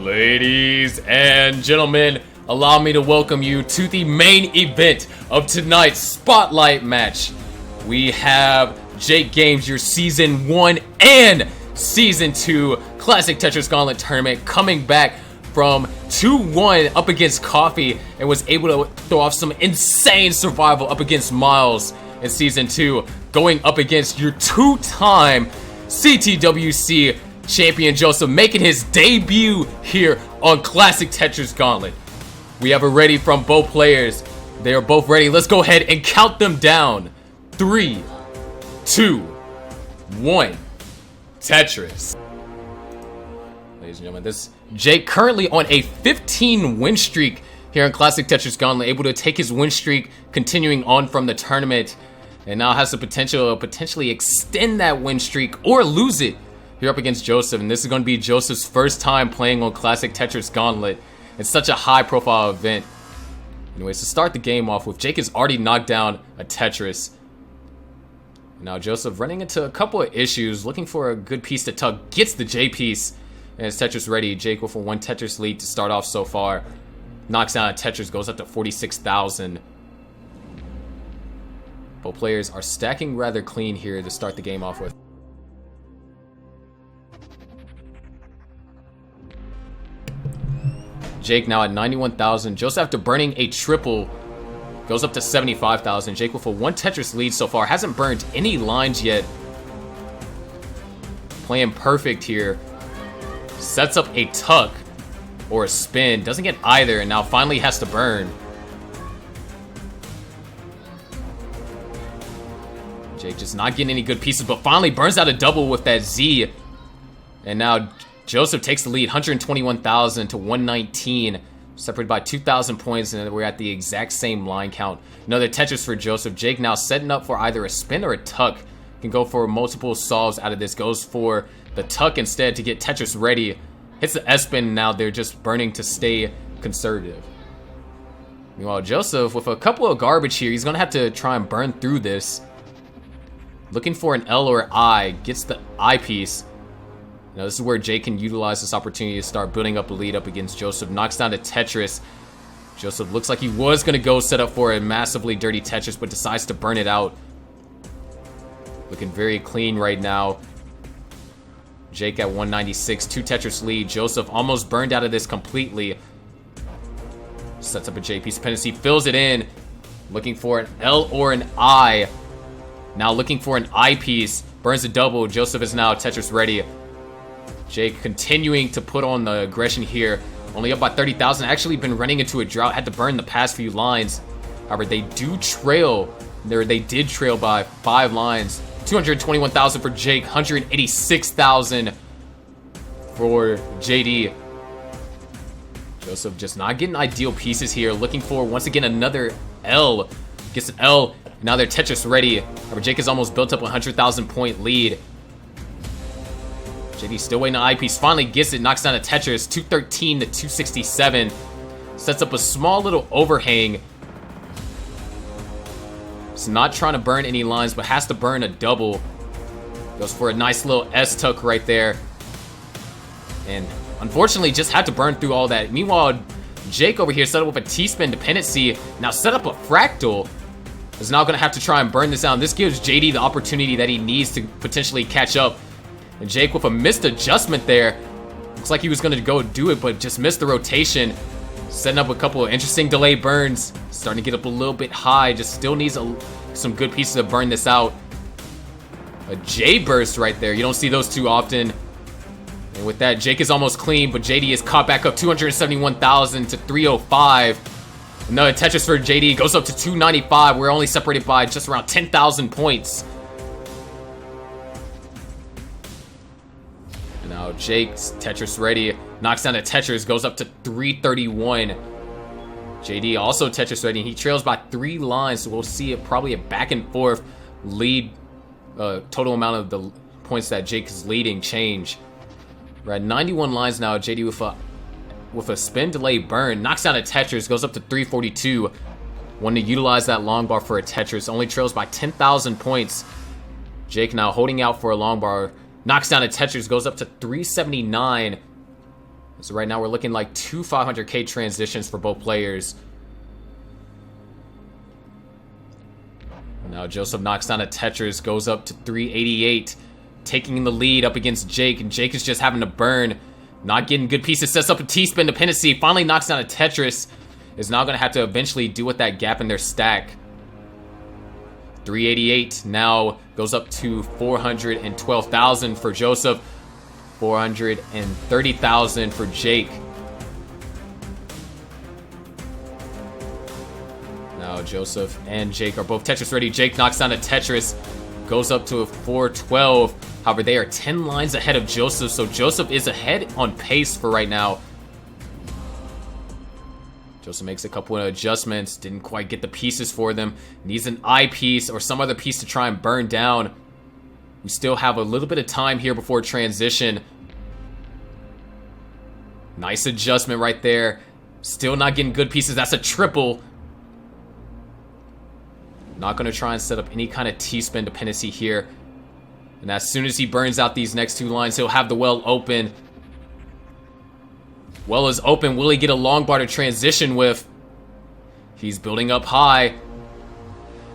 Ladies and gentlemen, allow me to welcome you to the main event of tonight's Spotlight match. We have Jake Games, your Season 1 and Season 2 Classic Tetris Gauntlet tournament, coming back from 2-1 up against Coffee and was able to throw off some insane survival up against Miles in Season 2, going up against your two-time CTWC champion Joseph, making his debut here on Classic Tetris Gauntlet. We have it ready from both players. They are both ready. Let's go ahead and count them down. 3, 2, 1. Tetris. Ladies and gentlemen, this Jake currently on a 15 win streak here in Classic Tetris Gauntlet, able to take his win streak continuing on from the tournament, and now has the potential to potentially extend that win streak or lose it here up against Joseph. And this is going to be Joseph's first time playing on Classic Tetris Gauntlet. It's such a high profile event. Anyways, to start the game off with, Jake has already knocked down a Tetris. Now Joseph running into a couple of issues, looking for a good piece to tuck, gets the J piece, and his Tetris ready. Jake with a 1 Tetris lead to start off so far. Knocks down a Tetris, goes up to 46,000. Both players are stacking rather clean here to start the game off with. Jake now at 91,000. Joseph, after burning a triple, goes up to 75,000. Jake with a 1 Tetris lead so far. Hasn't burned any lines yet. Playing perfect here. Sets up a tuck or a spin. Doesn't get either, and now finally has to burn. Jake just not getting any good pieces, but finally burns out a double with that Z. And now Joseph takes the lead, 121,000 to 119, separated by 2,000 points, and we're at the exact same line count. Another Tetris for Joseph. Jake now setting up for either a spin or a tuck. Can go for multiple solves out of this. Goes for the tuck instead to get Tetris ready. Hits the S-spin, now they're just burning to stay conservative. Meanwhile, Joseph with a couple of garbage here. He's going to have to try and burn through this. Looking for an L or I. Gets the I piece. Now this is where Jake can utilize this opportunity to start building up a lead up against Joseph. Knocks down to Tetris. Joseph looks like he was going to go set up for a massively dirty Tetris, but decides to burn it out. Looking very clean right now. Jake at 196, 2 Tetris lead. Joseph almost burned out of this completely. Sets up a J piece dependency, fills it in. Looking for an L or an I. Now looking for an I piece. Burns a double. Joseph is now Tetris ready. Jake continuing to put on the aggression here. Only up by 30,000. Actually been running into a drought. Had to burn the past few lines. However, they do trail. They did trail by 5 lines. 221,000 for Jake. 186,000 for JD. Joseph just not getting ideal pieces here. Looking for, once again, another L. Gets an L. Now they're Tetris ready. However, Jake has almost built up a 100,000 point lead. JD still waiting on eyepiece. Finally gets it. Knocks down a Tetris. 213 to 267. Sets up a small little overhang. It's not trying to burn any lines, but has to burn a double. Goes for a nice little S-tuck right there. And unfortunately, just had to burn through all that. Meanwhile, Jake over here set up with a T-spin dependency. Now set up a fractal. Is now going to have to try and burn this down. This gives JD the opportunity that he needs to potentially catch up. And Jake with a missed adjustment there. Looks like he was going to go do it, but just missed the rotation. Setting up a couple of interesting delay burns. Starting to get up a little bit high. Just still needs some good pieces to burn this out. A J burst right there. You don't see those too often. And with that, Jake is almost clean, but JD is caught back up 271,000 to 305. Another Tetris for JD. Goes up to 295. We're only separated by just around 10,000 points. Now Jake's Tetris ready. Knocks down a Tetris. Goes up to 331. JD also Tetris ready. He trails by 3 lines. So we'll see probably a back and forth lead. Total amount of the points that Jake is leading change. We're at 91 lines now. JD with a spin delay burn. Knocks down a Tetris. Goes up to 342. Wanting to utilize that long bar for a Tetris. Only trails by 10,000 points. Jake now holding out for a long bar. Knocks down a Tetris. Goes up to 379. So right now we're looking like 2 500k transitions for both players. Now Joseph knocks down a Tetris, goes up to 388, taking the lead up against Jake, and Jake is just having to burn, not getting good pieces, sets up a T-spin dependency, finally knocks down a Tetris, is now going to have to eventually deal with that gap in their stack. 388 now goes up to 412,000 for Joseph, 430,000 for Jake. Now Joseph and Jake are both Tetris ready. Jake knocks down a Tetris, goes up to a 412. However, they are 10 lines ahead of Joseph, so Joseph is ahead on pace for right now. Joseph makes a couple of adjustments, didn't quite get the pieces for them. Needs an I piece or some other piece to try and burn down. We still have a little bit of time here before transition. Nice adjustment right there. Still not getting good pieces. That's a triple. Not going to try and set up any kind of T-spin dependency here. And as soon as he burns out these next 2 lines, he'll have the well open. Well is open. Will he get a long bar to transition with? He's building up high.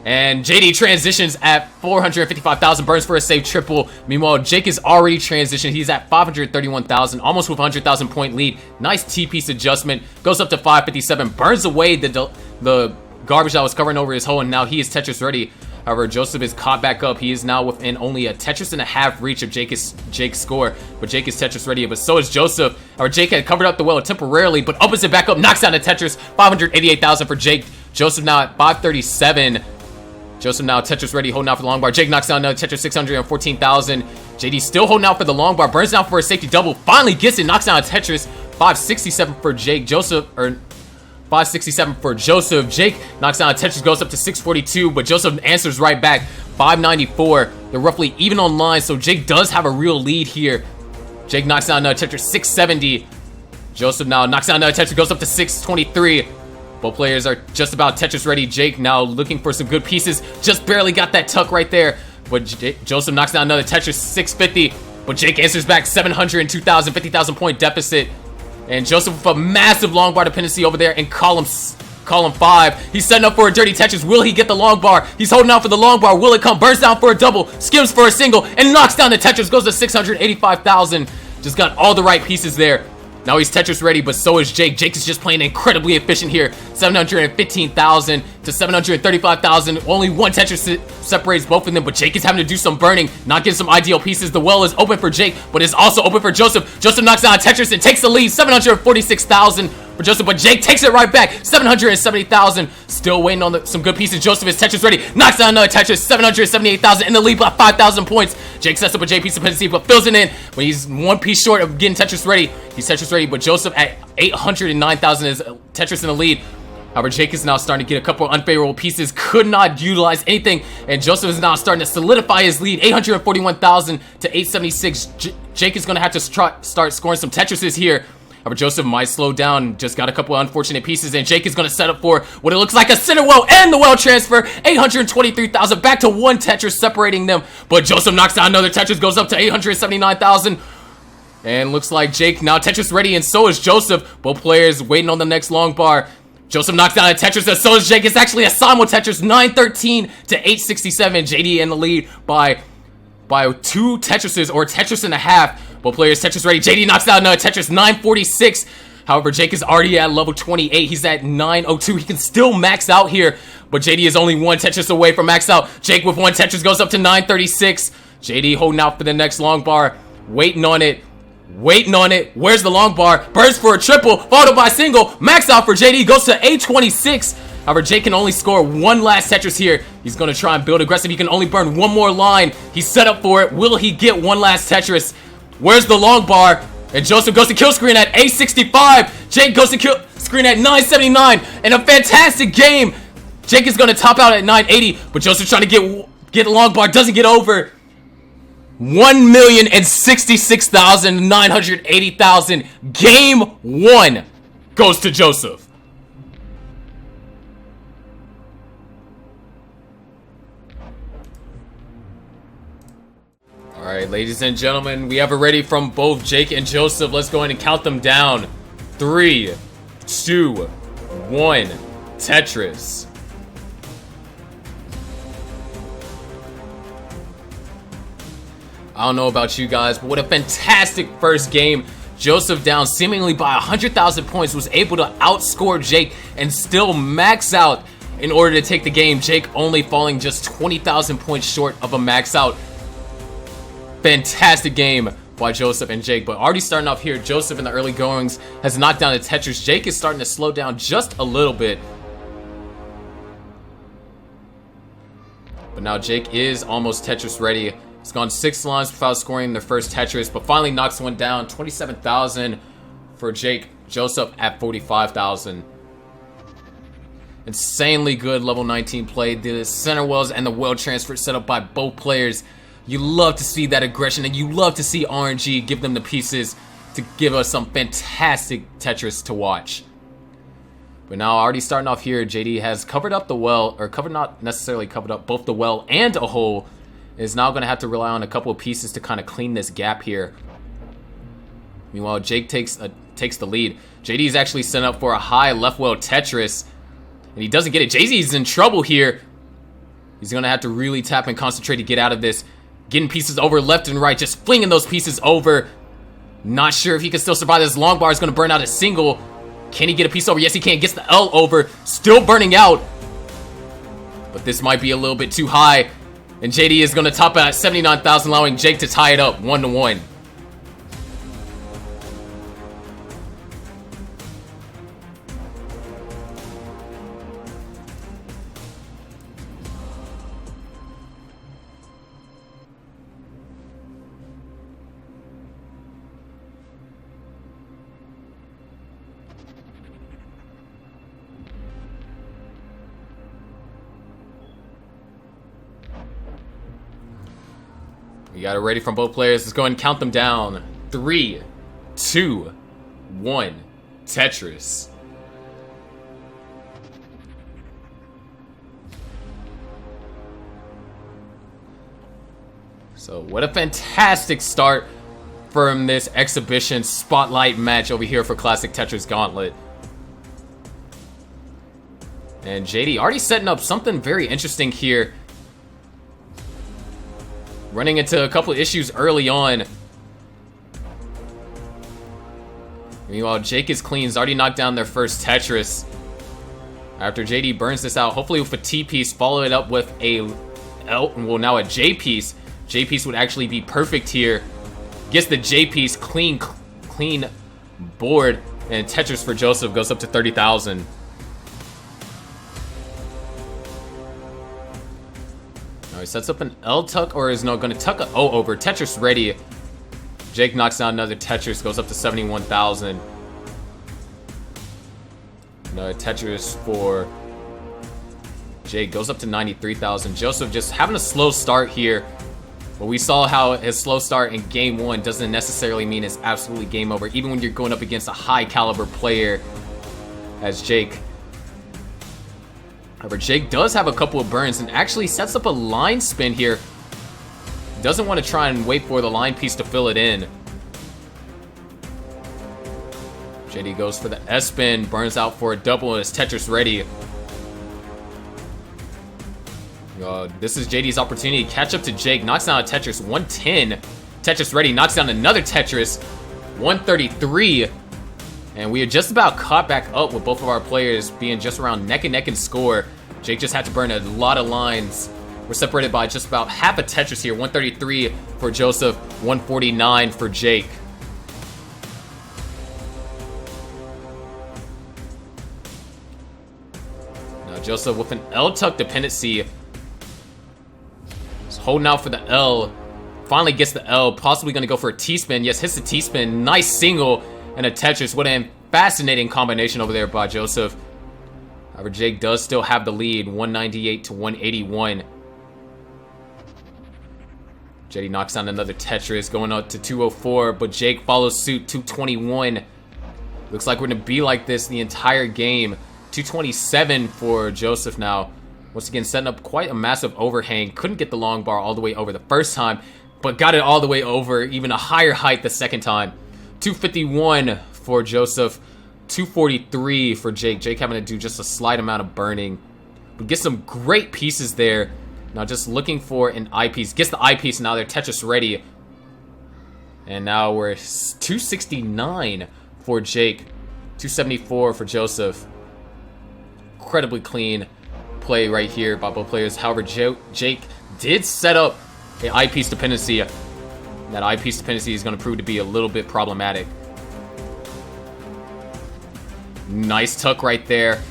And JD transitions at 455,000, burns for a safe triple. Meanwhile, Jake is already transitioned. He's at 531,000, almost with a 100,000 point lead. Nice T-piece adjustment. Goes up to 557, burns away the garbage that was covering over his hole, and now he is Tetris ready. However, Joseph is caught back up. He is now within only a Tetris and a half reach of Jake's score, but Jake is Tetris ready, but so is Joseph. However, Jake had covered up the well temporarily, but opens it back up, knocks down a Tetris, 588,000 for Jake. Joseph now at 537. Joseph now Tetris ready, holding out for the long bar. Jake knocks down another Tetris, 614,000. JD still holding out for the long bar, burns down for a safety double, finally gets it, knocks down a Tetris, 567 for Jake. 567 for Joseph. Jake knocks down a Tetris, goes up to 642, but Joseph answers right back, 594. They're roughly even on line, so Jake does have a real lead here. Jake knocks down another Tetris, 670. Joseph now knocks down another Tetris, goes up to 623. Both players are just about Tetris ready. Jake now looking for some good pieces, just barely got that tuck right there, but Joseph knocks down another Tetris, 650, but Jake answers back, 702,000, 50,000 point deficit. And Joseph with a massive long bar dependency over there in column 5. He's setting up for a dirty Tetris. Will he get the long bar? He's holding out for the long bar. Will it come? Burns down for a double, skims for a single, and knocks down the Tetris. Goes to 685,000. Just got all the right pieces there. Now he's Tetris ready, but so is Jake. Jake is just playing incredibly efficient here. 715,000 to 735,000. Only one Tetris separates both of them, but Jake is having to do some burning, not getting some ideal pieces. The well is open for Jake, but it's also open for Joseph. Joseph knocks down a Tetris and takes the lead. 746,000 for Joseph, but Jake takes it right back. 770,000. Still waiting on some good pieces. Joseph is Tetris ready. Knocks down another Tetris. 778,000 in the lead by 5,000 points. Jake sets up a J piece dependency, but fills it in when he's one piece short of getting Tetris ready. He's Tetris ready, but Joseph at 809,000 is Tetris in the lead. However, Jake is now starting to get a couple of unfavorable pieces. Could not utilize anything, and Joseph is now starting to solidify his lead. 841,000 to 876. Jake is going to have to start scoring some Tetrises here. However, Joseph might slow down, just got a couple of unfortunate pieces, and Jake is going to set up for what it looks like a center well and the well transfer. 823,000, back to one Tetris separating them, but Joseph knocks down another Tetris, goes up to 879,000, and looks like Jake now Tetris ready, and so is Joseph. Both players waiting on the next long bar. Joseph knocks down a Tetris, and so is Jake. It's actually a Simul Tetris, 913 to 867. JD in the lead by 2 Tetrises, or Tetris and a half. Both players Tetris ready. JD knocks down another Tetris, 946. However, Jake is already at level 28. He's at 902. He can still max out here, but JD is only one Tetris away from max out. Jake with one Tetris goes up to 936. JD holding out for the next long bar, waiting on it. Where's the long bar? Burns for a triple, followed by a single. Max out for JD, goes to 826. However, Jake can only score one last Tetris here. He's going to try and build aggressive. He can only burn one more line. He's set up for it. Will he get one last Tetris? Where's the long bar? And Joseph goes to kill screen at 865. Jake goes to kill screen at 979. And a fantastic game. Jake is going to top out at 980. But Joseph trying to get a long bar. Doesn't get over. 1,066,980,000. Game 1 goes to Joseph. Alright, ladies and gentlemen, we have it ready from both Jake and Joseph. Let's go ahead and count them down. 3, 2, 1, Tetris. I don't know about you guys, but what a fantastic first game. Joseph, down seemingly by 100,000 points, was able to outscore Jake and still max out in order to take the game. Jake only falling just 20,000 points short of a max out. Fantastic game by Joseph and Jake, but already starting off here, Joseph in the early goings has knocked down the Tetris. Jake is starting to slow down just a little bit. But now Jake is almost Tetris ready. He's gone 6 lines without scoring their first Tetris, but finally knocks one down. 27,000 for Jake. Joseph at 45,000. Insanely good level 19 play. The center wells and the well transfer set up by both players. You love to see that aggression, and you love to see RNG give them the pieces to give us some fantastic Tetris to watch. But now already starting off here, JD has covered up the well, or not necessarily covered up both the well and a hole. Is now going to have to rely on a couple of pieces to kind of clean this gap here. Meanwhile, Jake takes the lead. JD is actually set up for a high left well Tetris, and he doesn't get it. Jay-Z's in trouble here. He's going to have to really tap and concentrate to get out of this. Getting pieces over left and right, just flinging those pieces over. Not sure if he can still survive. This long bar is going to burn out a single. Can he get a piece over? Yes, he can. Gets the L over. Still burning out. But this might be a little bit too high. And JD is going to top out at 79,000, allowing Jake to tie it up 1-1. We got it ready from both players. Let's go ahead and count them down. 3, 2, 1, Tetris. So what a fantastic start from this exhibition spotlight match over here for Classic Tetris Gauntlet. And JD already setting up something very interesting here. Running into a couple of issues early on. Meanwhile, Jake is clean. He's already knocked down their first Tetris. After JD burns this out, hopefully with a T piece, follow it up with a now a J piece. J piece would actually be perfect here. Gets the J piece, clean board, and Tetris for Joseph goes up to 30,000. He sets up an L tuck, or is no going to tuck a O over. Tetris ready. Jake knocks down another Tetris, goes up to 71,000. Another Tetris for Jake goes up to 93,000. Joseph just having a slow start here. But we saw how his slow start in game 1 doesn't necessarily mean it's absolutely game over, even when you're going up against a high caliber player as Jake. However, Jake does have a couple of burns and actually sets up a line spin here. Doesn't want to try and wait for the line piece to fill it in. JD goes for the S spin, burns out for a double, and is Tetris ready. This is JD's opportunity to catch up to Jake. Knocks down a Tetris, 110. Tetris ready, knocks down another Tetris, 133. And we are just about caught back up with both of our players being just around neck and neck in score. Jake just had to burn a lot of lines. We're separated by just about half a Tetris here. 133 for Joseph, 149 for Jake. Now Joseph with an L tuck dependency. He's holding out for the L. Finally gets the L, possibly going to go for a T-spin. Yes, hits the T-spin. Nice single and a Tetris. What a fascinating combination over there by Joseph. However, Jake does still have the lead, 198 to 181. JD knocks down another Tetris, going up to 204, but Jake follows suit, 221. Looks like we're going to be like this the entire game. 227 for Joseph now. Once again, setting up quite a massive overhang. Couldn't get the long bar all the way over the first time. but got it all the way over, even a higher height the second time. 251 for Joseph, 243 for Jake. Jake having to do just a slight amount of burning. But get some great pieces there. Now just looking for an eyepiece. Gets the eyepiece, now they're Tetris ready. And now we're 269 for Jake, 274 for Joseph. Incredibly clean play right here by both players. However, Jake did set up an eyepiece dependency. That eyepiece dependency is going to prove to be a little bit problematic. Nice tuck right there.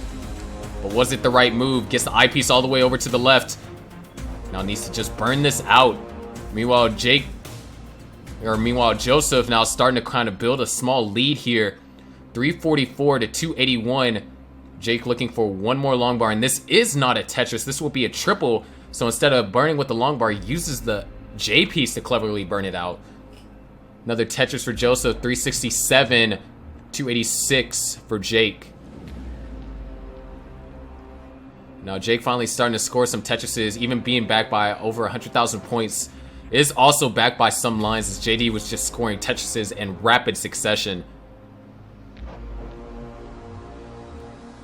But was it the right move? Gets the eyepiece all the way over to the left. Now needs to just burn this out. Meanwhile, Joseph now starting to kind of build a small lead here. 344 to 281. Jake looking for one more long bar. And this is not a Tetris. This will be a triple. So instead of burning with the long bar, he uses the J piece to cleverly burn it out. Another Tetris for Joseph. 367. 286 for Jake. Now Jake finally starting to score some Tetrises, even being backed by over 100,000 points. Is also backed by some lines as JD was just scoring Tetrises in rapid succession.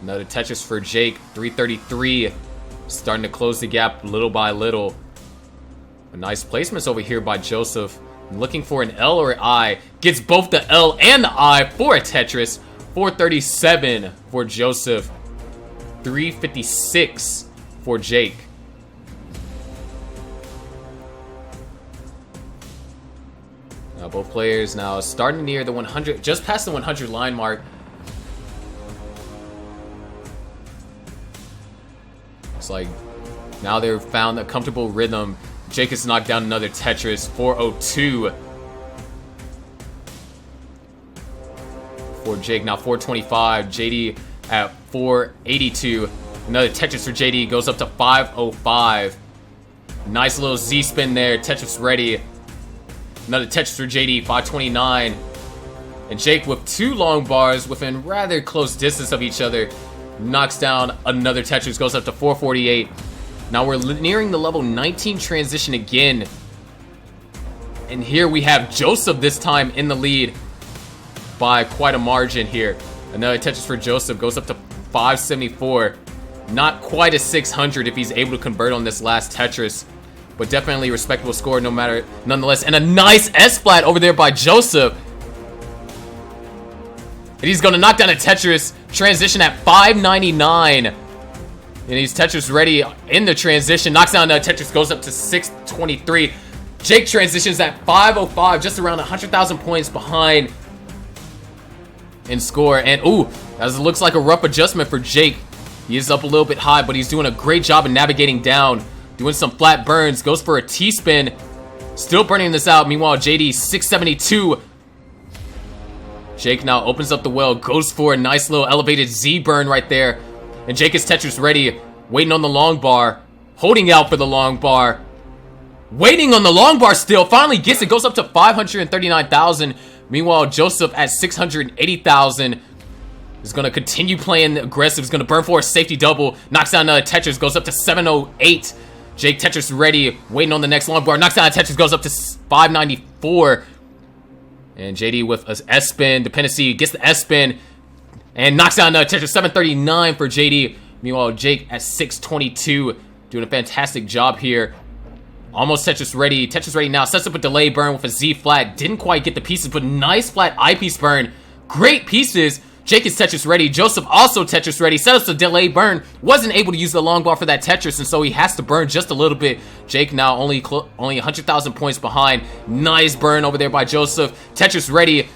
Another Tetris for Jake. 333. Starting to close the gap little by little. A nice placements over here by Joseph. Looking for an L or an I. Gets both the L and the I for a Tetris. 437 for Joseph. 356 for Jake. Now both players now starting near the 100, just past the 100 line mark. It's like now they've found a comfortable rhythm. Jake has knocked down another Tetris. 402 for Jake. Now 425. JD at 482. Another Tetris for JD. Goes up to 505. Nice little Z spin there. Tetris ready. Another Tetris for JD. 529. And Jake with two long bars within rather close distance of each other. Knocks down another Tetris. Goes up to 448. Now we're nearing the level 19 transition again. And here we have Joseph this time in the lead by quite a margin here. Another Tetris for Joseph goes up to 574. Not quite a 600 if he's able to convert on this last Tetris. But definitely a respectable score nonetheless. And a nice S-flat over there by Joseph. And he's going to knock down a Tetris. Transition at 599. And he's Tetris ready in the transition. Knocks down another Tetris, goes up to 623. Jake transitions at 505, just around 100,000 points behind in score. And ooh, that looks like a rough adjustment for Jake. He is up a little bit high, but he's doing a great job of navigating down. Doing some flat burns, goes for a T-spin. Still burning this out. Meanwhile, JD 672. Jake now opens up the well, goes for a nice little elevated Z burn right there. And Jake is Tetris ready, waiting on the long bar, holding out for the long bar, waiting on the long bar still, finally gets it, goes up to 539,000. Meanwhile, Joseph at 680,000 is going to continue playing aggressive, is going to burn for a safety double, knocks down another Tetris, goes up to 708. Jake Tetris ready, waiting on the next long bar, knocks down a Tetris, goes up to 594. And JD with a S-spin dependency, gets the S-spin, and knocks down another Tetris. 739 for JD. Meanwhile, Jake at 622. Doing a fantastic job here. Almost Tetris ready. Tetris ready now. Sets up a delay burn with a Z flat. Didn't quite get the pieces, but nice flat eyepiece burn. Great pieces. Jake is Tetris ready. Joseph also Tetris ready. Set up a delay burn. Wasn't able to use the long bar for that Tetris, and so he has to burn just a little bit. Jake now only 100,000 points behind. Nice burn over there by Joseph. Tetris ready.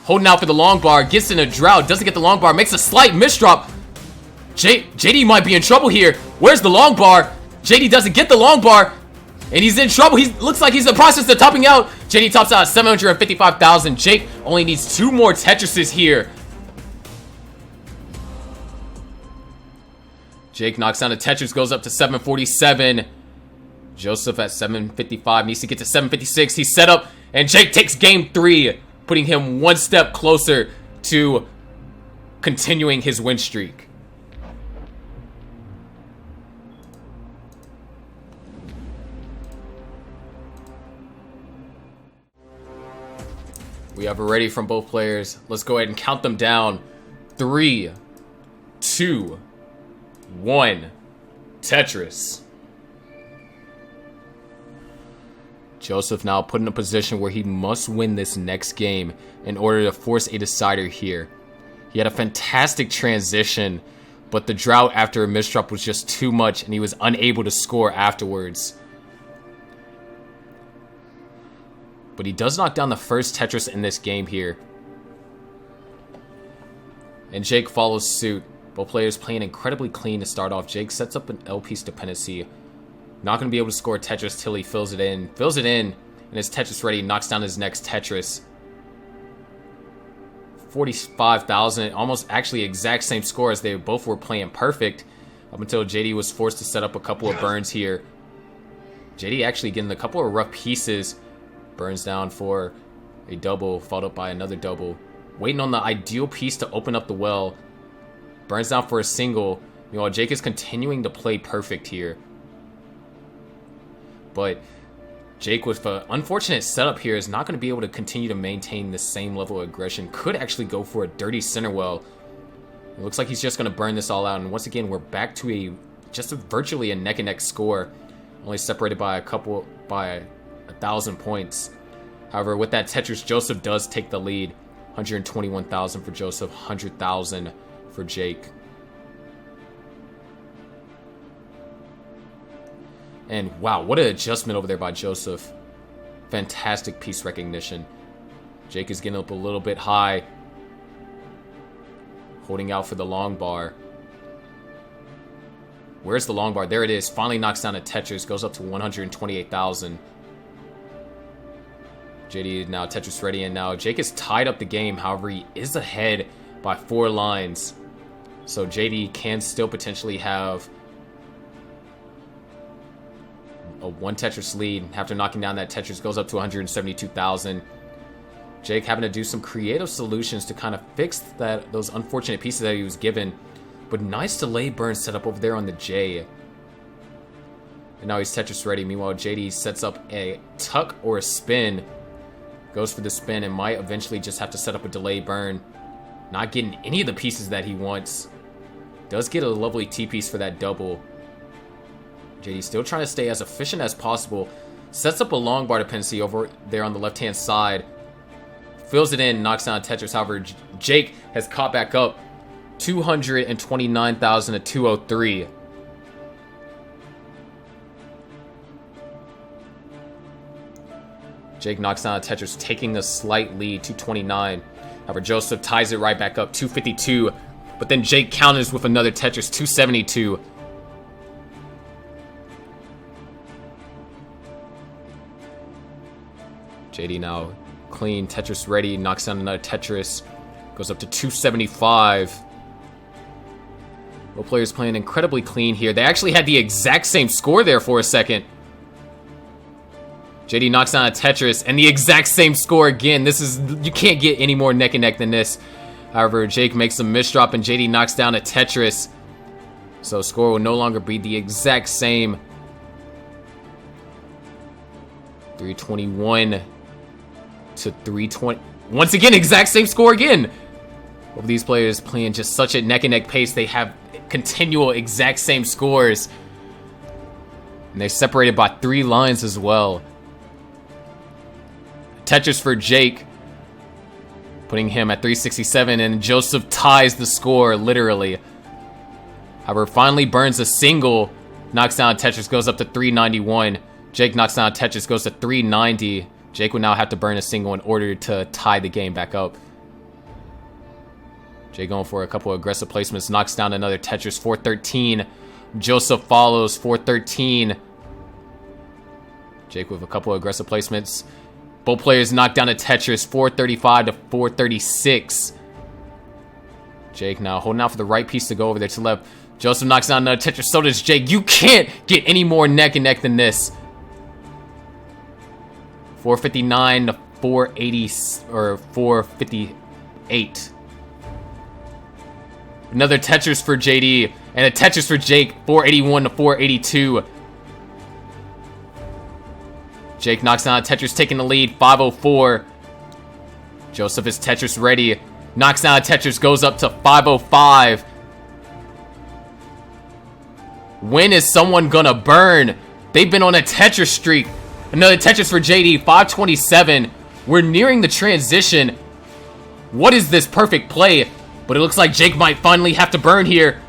Holding out for the long bar, gets in a drought, doesn't get the long bar, makes a slight misdrop. JD might be in trouble here. Where's the long bar? JD doesn't get the long bar, and he's in trouble. He looks like he's in the process of topping out. JD tops out at 755,000. Jake only needs 2 more Tetrises here. Jake knocks down a Tetris, goes up to 747. Joseph at 755, needs to get to 756. He's set up, and Jake takes game 3. Putting him one step closer to continuing his win streak. We have a ready from both players. Let's go ahead and count them down. 3, 2, 1. Tetris. Joseph now put in a position where he must win this next game in order to force a decider here. He had a fantastic transition, but the drought after a misdrop was just too much and he was unable to score afterwards. But he does knock down the first Tetris in this game here. And Jake follows suit. Both players playing incredibly clean to start off. Jake sets up an L-piece dependency. Not going to be able to score Tetris till he fills it in. Fills it in, and his Tetris ready. Knocks down his next Tetris. 45,000. Almost actually exact same score as they both were playing perfect. Up until JD was forced to set up a couple of burns here. JD actually getting a couple of rough pieces. Burns down for a double, followed up by another double. Waiting on the ideal piece to open up the well. Burns down for a single. Meanwhile, Jake is continuing to play perfect here. But Jake, with an unfortunate setup here, is not going to be able to continue to maintain the same level of aggression. Could actually go for a dirty center well. It looks like he's just going to burn this all out. And once again, we're back to virtually a neck-and-neck score. Only separated by 1,000 points. However, with that Tetris, Joseph does take the lead. 121,000 for Joseph, 100,000 for Jake. And wow, what an adjustment over there by Joseph. Fantastic piece recognition. Jake is getting up a little bit high. Holding out for the long bar. Where's the long bar? There it is. Finally knocks down a Tetris. Goes up to 128,000. JD now Tetris ready, and now Jake has tied up the game. However, he is ahead by 4 lines. So JD can still potentially have a 1 Tetris lead. After knocking down that Tetris, goes up to 172,000. Jake having to do some creative solutions to kind of fix those unfortunate pieces that he was given. But nice delay burn set up over there on the J. And now he's Tetris ready. Meanwhile, JD sets up a tuck or a spin. Goes for the spin and might eventually just have to set up a delay burn. Not getting any of the pieces that he wants. Does get a lovely T-piece for that double. JD still trying to stay as efficient as possible. Sets up a long bar dependency over there on the left-hand side. Fills it in, knocks down Tetris. However, Jake has caught back up. 229,000 to 203. Jake knocks down a Tetris, taking a slight lead, 229. However, Joseph ties it right back up, 252. But then Jake counters with another Tetris, 272. JD now clean, Tetris ready, knocks down another Tetris. Goes up to 275. Both players playing incredibly clean here. They actually had the exact same score there for a second. JD knocks down a Tetris and the exact same score again. You can't get any more neck and neck than this. However, Jake makes a misdrop and JD knocks down a Tetris. So score will no longer be the exact same. 321 to 320. Once again, exact same score again. Both of these players playing just such a neck and neck pace. They have continual exact same scores. And they're separated by 3 lines as well. Tetris for Jake, putting him at 367, and Joseph ties the score, literally. However, finally burns a single, knocks down Tetris, goes up to 391. Jake knocks down Tetris, goes to 390. Jake would now have to burn a single in order to tie the game back up. Jake going for a couple of aggressive placements, knocks down another Tetris, 413. Joseph follows, 413. Jake with a couple of aggressive placements. Both players knock down a Tetris, 435 to 436. Jake now holding out for the right piece to go over there to the left. Joseph knocks down another Tetris, so does Jake. You can't get any more neck and neck than this. 459 to 480, or 458. Another Tetris for JD, and a Tetris for Jake, 481 to 482. Jake knocks down a Tetris, taking the lead, 504. Joseph is Tetris ready. Knocks down a Tetris, goes up to 505. When is someone gonna burn? They've been on a Tetris streak. Another Tetris for JD, 527. We're nearing the transition. What is this perfect play? But it looks like Jake might finally have to burn here.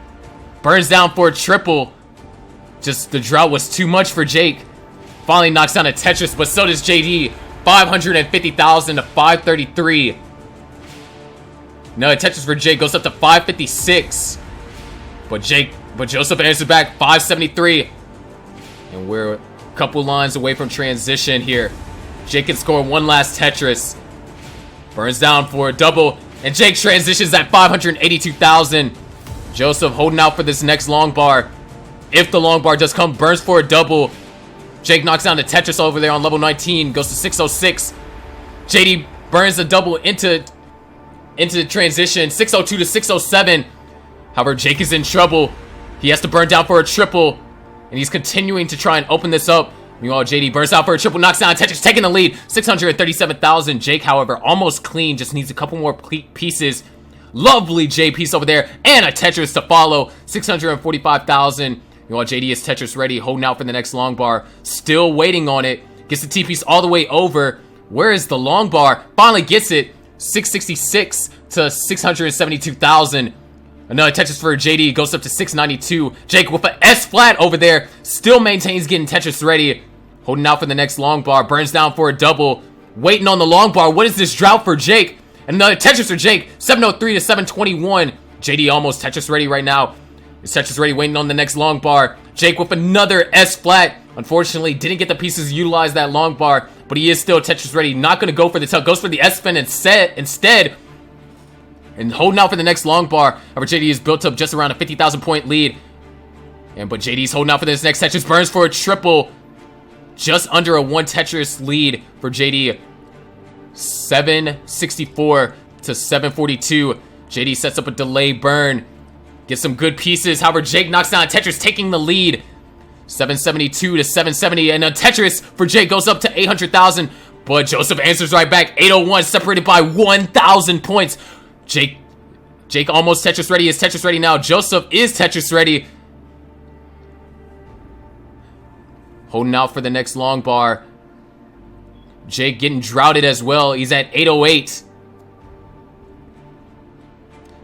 Burns down for a triple. Just the drought was too much for Jake. Finally knocks down a Tetris, but so does JD. 550,000 to 533. Another Tetris for Jake goes up to 556. But Joseph answers back, 573. And we're a couple lines away from transition here. Jake can score one last Tetris. Burns down for a double. And Jake transitions at 582,000. Joseph holding out for this next long bar. If the long bar does come, burns for a double. Jake knocks down the Tetris over there on level 19. Goes to 606. JD burns the double into transition. 602 to 607. However, Jake is in trouble. He has to burn down for a triple. And he's continuing to try and open this up. Meanwhile, JD burns out for a triple, knocks down Tetris, taking the lead. 637,000. Jake, however, almost clean. Just needs a couple more pieces. Lovely J piece over there. And a Tetris to follow. 645,000. Meanwhile, JD is Tetris ready, holding out for the next long bar. Still waiting on it. Gets the T piece all the way over. Where is the long bar? Finally gets it. 666 to 672,000. Another Tetris for JD, goes up to 692. Jake with an S flat over there, still maintains getting Tetris ready. Holding out for the next long bar, burns down for a double. Waiting on the long bar, what is this drought for Jake? Another Tetris for Jake, 703 to 721. JD almost Tetris ready right now. Is Tetris ready, waiting on the next long bar. Jake with another S flat. Unfortunately, didn't get the pieces to utilize that long bar, but he is still Tetris ready. Not going to go for the tuck, goes for the S spin instead. And holding out for the next long bar. However, JD is built up just around a 50,000 point lead. But JD's holding out for this next Tetris. Burns for a triple. Just under a one Tetris lead for JD. 764 to 742. JD sets up a delay burn. Gets some good pieces. However, Jake knocks down a Tetris, taking the lead. 772 to 770. And a Tetris for Jake goes up to 800,000. But Joseph answers right back. 801, separated by 1,000 points. Jake almost Tetris ready. Is Tetris ready now. Joseph is Tetris ready. Holding out for the next long bar. Jake getting droughted as well. He's at 808.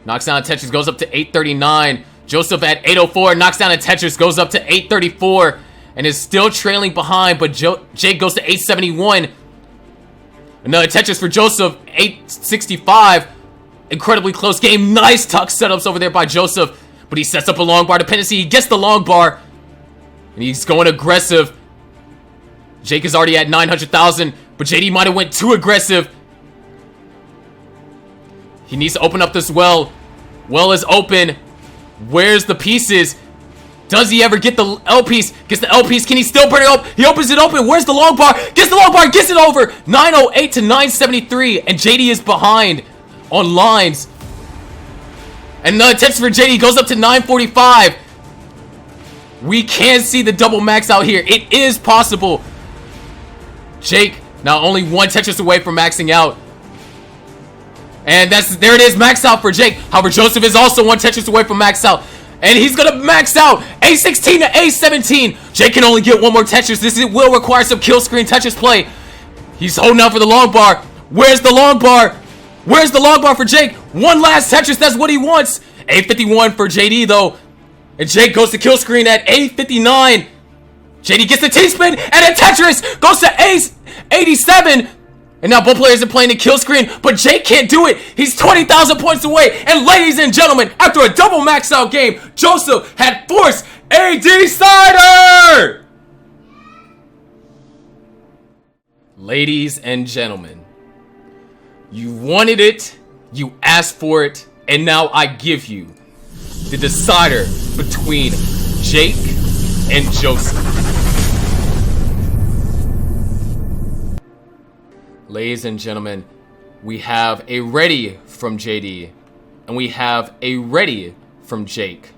Knocks down a Tetris, goes up to 839. Joseph at 804, knocks down a Tetris, goes up to 834. And is still trailing behind, but Jake goes to 871. Another Tetris for Joseph, 865. Incredibly close game. Nice tuck setups over there by Joseph. But he sets up a long bar dependency. He gets the long bar. And he's going aggressive. Jake is already at 900,000. But JD might have went too aggressive. He needs to open up this well. Well is open. Where's the pieces? Does he ever get the L piece? Gets the L piece. Can he still burn it up? He opens it open. Where's the long bar? Gets the long bar. Gets it over. 908 to 973. And JD is behind on lines. And another Tetris for JD goes up to 945. We can see the double max out here. It is possible. Jake now only one Tetris away from maxing out. And there it is, max out for Jake. However, Joseph is also one Tetris away from max out. And he's gonna max out. A16 to A17. Jake can only get one more Tetris. This will require some kill screen Tetris play. He's holding out for the long bar. Where's the long bar? Where's the long bar for Jake? One last Tetris, that's what he wants. A51 for JD though. And Jake goes to kill screen at A59. JD gets the T-spin and a Tetris goes to A87. And now both players are playing the kill screen, but Jake can't do it. He's 20,000 points away. And ladies and gentlemen, after a double max out game, Joseph had forced a decider. Ladies and gentlemen, you wanted it, you asked for it, and now I give you the decider between Jake and Joseph. Ladies and gentlemen, we have a ready from JD, and we have a ready from Jake.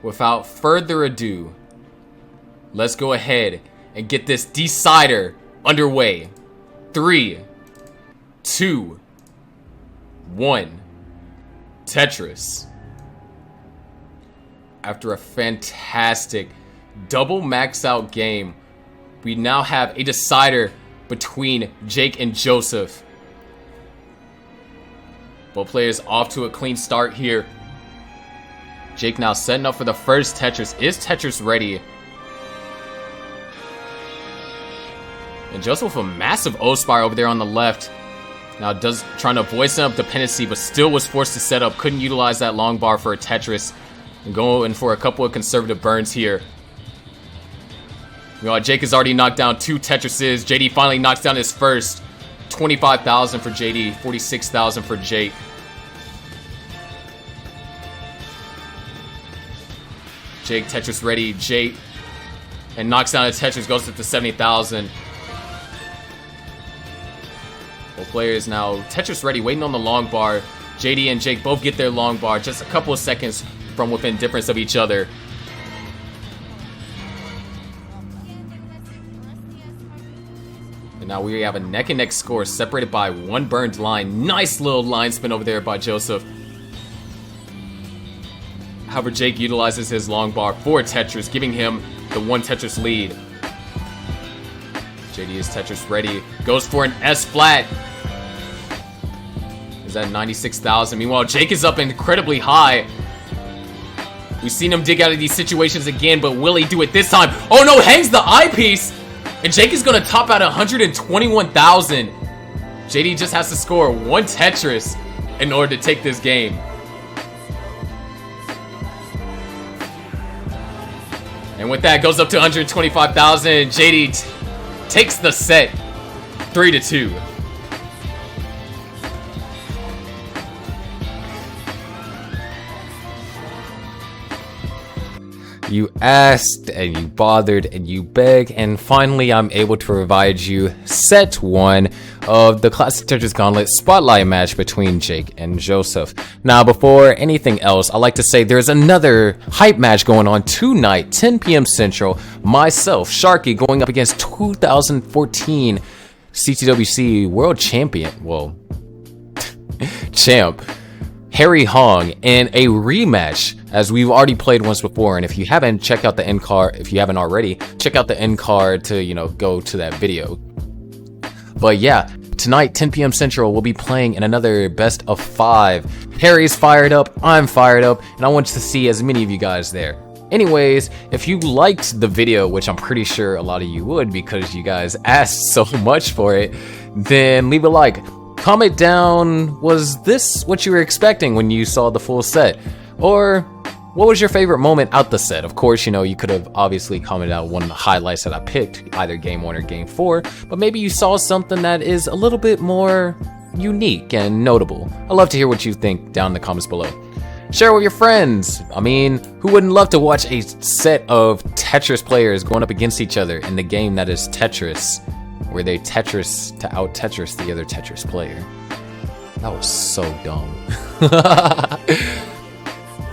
Without further ado, let's go ahead and get this decider underway. 3, 2, 1. Tetris. After a fantastic double max out game, we now have a decider between Jake and Joseph. Both players off to a clean start here. Jake now setting up for the first Tetris. Is Tetris ready? And Joseph with a massive O-Spire over there on the left. Now trying to avoid setup dependency, but still was forced to set up. Couldn't utilize that long bar for a Tetris. And going for a couple of conservative burns here. You know, Jake has already knocked down 2 Tetrises. JD finally knocks down his first. 25,000 for JD, 46,000 for Jake. Jake Tetris ready. Jake and knocks down a Tetris, goes up to 70,000. Both players now Tetris ready, waiting on the long bar. JD and Jake both get their long bar, just a couple of seconds from within difference of each other. And now we have a neck and neck score separated by 1 burned line. Nice little line spin over there by Joseph. However, Jake utilizes his long bar for Tetris, giving him the 1 Tetris lead. JD is Tetris ready. Goes for an S flat. Is at 96,000. Meanwhile, Jake is up incredibly high. We've seen him dig out of these situations again, but will he do it this time? Oh no, hangs the eyepiece! And Jake is going to top out 121,000. JD just has to score 1 Tetris in order to take this game. And with that, goes up to 125,000. JD takes the set 3-2. You asked and you bothered and you begged, and finally I'm able to provide you set 1 of the Classic Tetris Gauntlet spotlight match between Jake and Joseph. Now, before anything else, I'd like to say there's another hype match going on tonight, 10 p.m. Central. Myself, Sharky, going up against 2014 CTWC World Champion, well, champ, Harry Hong, in a rematch, as we've already played once before. And if you haven't, check out the end card. If you haven't already, check out the end card to, you know, go to that video. But yeah, tonight, 10 p.m. Central, we'll be playing in another best of 5. Harry's fired up, I'm fired up, and I want to see as many of you guys there. Anyways, if you liked the video, which I'm pretty sure a lot of you would because you guys asked so much for it, then leave a like. Comment down, was this what you were expecting when you saw the full set? Or what was your favorite moment out the set? Of course, you know, you could have obviously commented out one of the highlights that I picked, either game 1 or game 4, but maybe you saw something that is a little bit more unique and notable. I'd love to hear what you think down in the comments below. Share with your friends. I mean, who wouldn't love to watch a set of Tetris players going up against each other in the game that is Tetris, where they Tetris to out Tetris the other Tetris player? That was so dumb.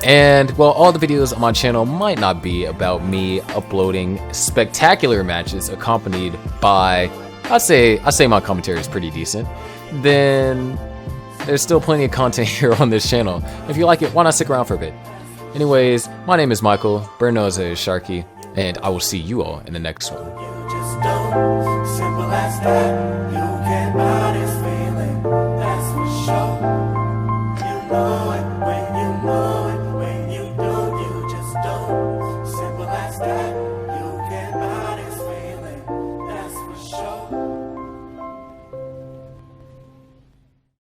And, well, all the videos on my channel might not be about me uploading spectacular matches accompanied by, I say my commentary is pretty decent. Then there's still plenty of content here on this channel. If you like it, why not stick around for a bit? Anyways, my name is Michael, Burn knows it is Sharky, and I will see you all in the next one. Just don't, simple as that. You can't buy this feeling, that's for sure. You know it.